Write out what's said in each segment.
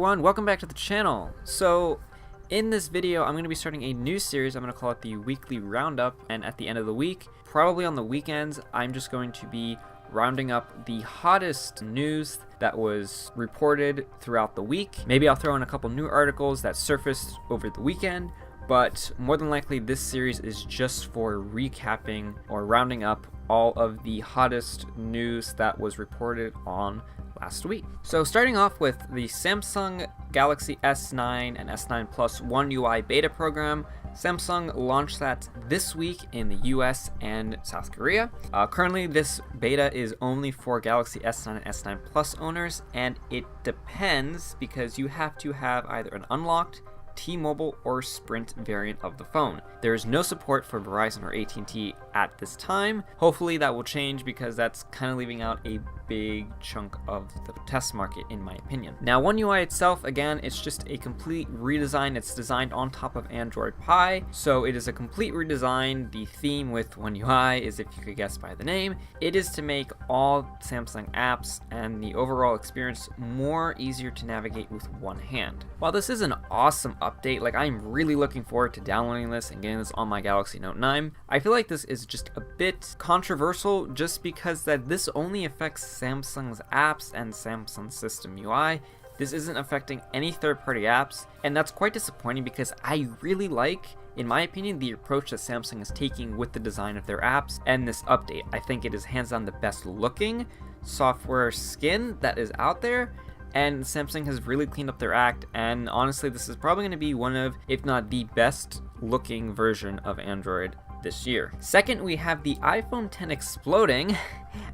everyone, welcome back to the channel. So in this video I'm going to be starting a new series. I'm going to call it the Weekly Roundup, and at the end of the week, probably on the weekends, I'm just going to be rounding up the hottest news that was reported throughout the week. Maybe I'll throw in a couple new articles that surfaced over the weekend, but more than likely this series is just for recapping or rounding up all of the hottest news that was reported on last week. So starting off with the Samsung Galaxy S9 and S9 Plus One UI beta program. Samsung launched that this week in the US and South Korea. Currently this beta is only for Galaxy S9 and S9 Plus owners, and it depends because you have to have either an unlocked T-Mobile or Sprint variant of the phone. There is no support for Verizon or AT&T at this time. Hopefully that will change because that's kind of leaving out a big chunk of the test market in my opinion. Now One UI itself, again, it's just a complete redesign. It's designed on top of Android Pie, so it is a complete redesign. The theme with One UI is, if you could guess by the name, it is to make all Samsung apps and the overall experience more easier to navigate with one hand. While this is an awesome update, like I'm really looking forward to downloading this and getting this on my Galaxy Note 9, I feel like this is just a bit controversial just because that this only affects Samsung's apps and Samsung system UI. This isn't affecting any third-party apps, and that's quite disappointing because I really like, in my opinion, the approach that Samsung is taking with the design of their apps and this update. I think it is hands down the best looking software skin that is out there, and Samsung has really cleaned up their act, and honestly this is probably going to be one of, if not the best looking version of Android this year. Second, we have the iPhone X exploding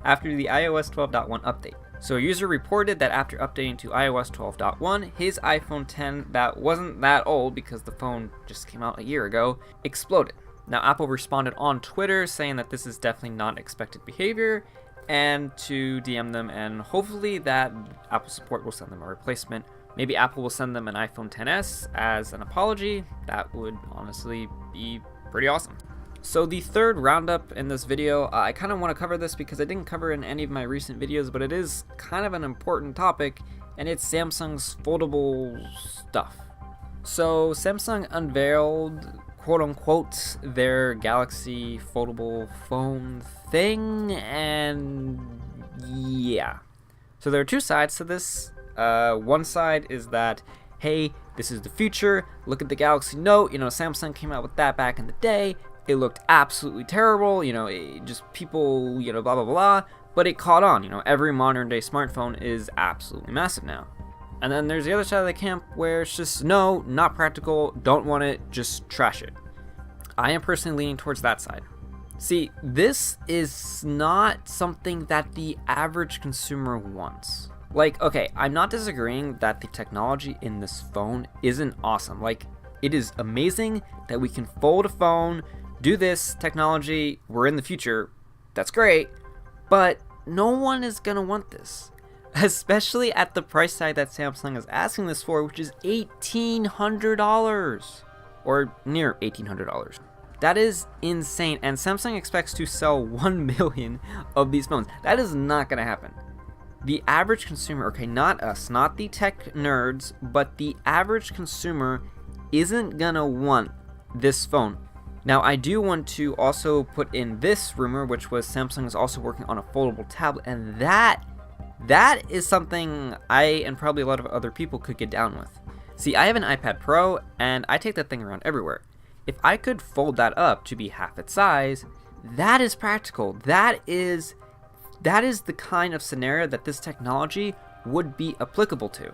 after the iOS 12.1 update. So a user reported that after updating to iOS 12.1, his iPhone X, that wasn't that old because the phone just came out a year ago, exploded. Now Apple responded on Twitter saying that this is definitely not expected behavior and to DM them, and hopefully that Apple support will send them a replacement. Maybe Apple will send them an iPhone XS as an apology. That would honestly be pretty awesome. So the third roundup in this video, I kind of want to cover this because I didn't cover it in any of my recent videos, but it is kind of an important topic, and it's Samsung's foldable stuff. So Samsung unveiled, quote unquote, their Galaxy foldable phone thing, and yeah. So there are two sides to this. One side is that, hey, this is the future, look at the Galaxy Note, you know, Samsung came out with that back in the day, it looked absolutely terrible, you know, just people, you know, blah blah blah, but it caught on, you know, every modern day smartphone is absolutely massive now. And then there's the other side of the camp where it's just, no, not practical, don't want it, just trash it. I am personally leaning towards that side. See, this is not something that the average consumer wants. Like, okay, I'm not disagreeing that the technology in this phone isn't awesome. Like, it is amazing that we can fold a phone, do this technology, we're in the future, that's great, but no one is gonna want this. Especially at the price tag that Samsung is asking this for, which is $1,800, or near $1,800. That is insane, and Samsung expects to sell 1 million of these phones. That is not gonna happen. The average consumer, okay, not us, not the tech nerds, but the average consumer isn't gonna want this phone. Now, I do want to also put in this rumor, which was Samsung is also working on a foldable tablet, and that is something I and probably a lot of other people could get down with. See, I have an iPad Pro, and I take that thing around everywhere. If I could fold that up to be half its size, that is practical. That is the kind of scenario that this technology would be applicable to.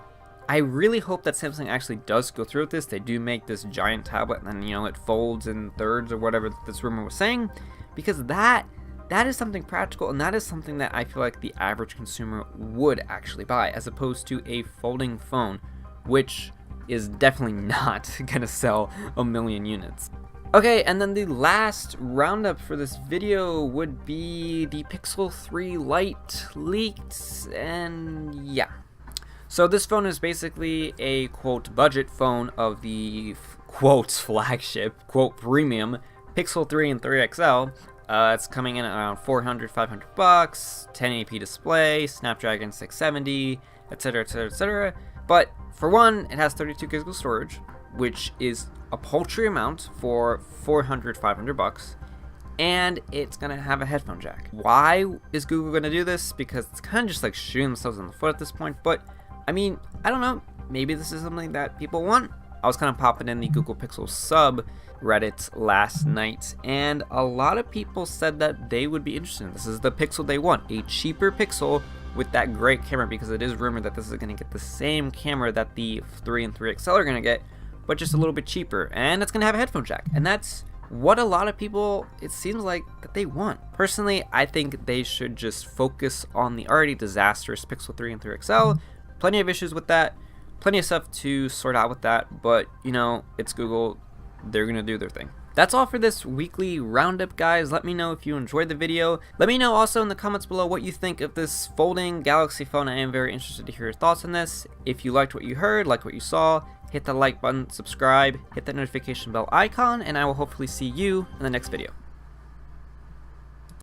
I really hope that Samsung actually does go through with this. They do make this giant tablet and then, you know, it folds in thirds or whatever this rumor was saying, because that is something practical, and that is something that I feel like the average consumer would actually buy, as opposed to a folding phone, which is definitely not gonna sell 1 million units. Okay, and then the last roundup for this video would be the Pixel 3 Lite leaked, and yeah. So this phone is basically a, quote, budget phone of the, quote, flagship, quote, premium Pixel 3 and 3 XL. It's coming in at around $400, $500, 1080p display, Snapdragon 670, etc., etc., etc. But for one, it has 32 gigs of storage, which is a paltry amount for 400, 500 bucks. And it's gonna have a headphone jack. Why is Google gonna do this? Because it's kind of just like shooting themselves in the foot at this point. But I mean, I don't know. Maybe this is something that people want. I was kind of popping in the Google Pixel sub Reddit last night, and a lot of people said that they would be interested in this. This is the Pixel they want, a cheaper Pixel with that great camera, because it is rumored that this is going to get the same camera that the 3 and 3 XL are going to get, but just a little bit cheaper, and it's going to have a headphone jack, and that's what a lot of people, it seems like, that they want. Personally, I think they should just focus on the already disastrous Pixel 3 and 3 XL. Plenty of issues with that, plenty of stuff to sort out with that, but you know, it's Google, they're gonna do their thing. That's all for this weekly roundup, guys. Let me know if you enjoyed the video. Let me know also in the comments below what you think of this folding Galaxy phone. I am very interested to hear your thoughts on this. If you liked what you heard, liked what you saw, hit the like button, subscribe, hit that notification bell icon, and I will hopefully see you in the next video.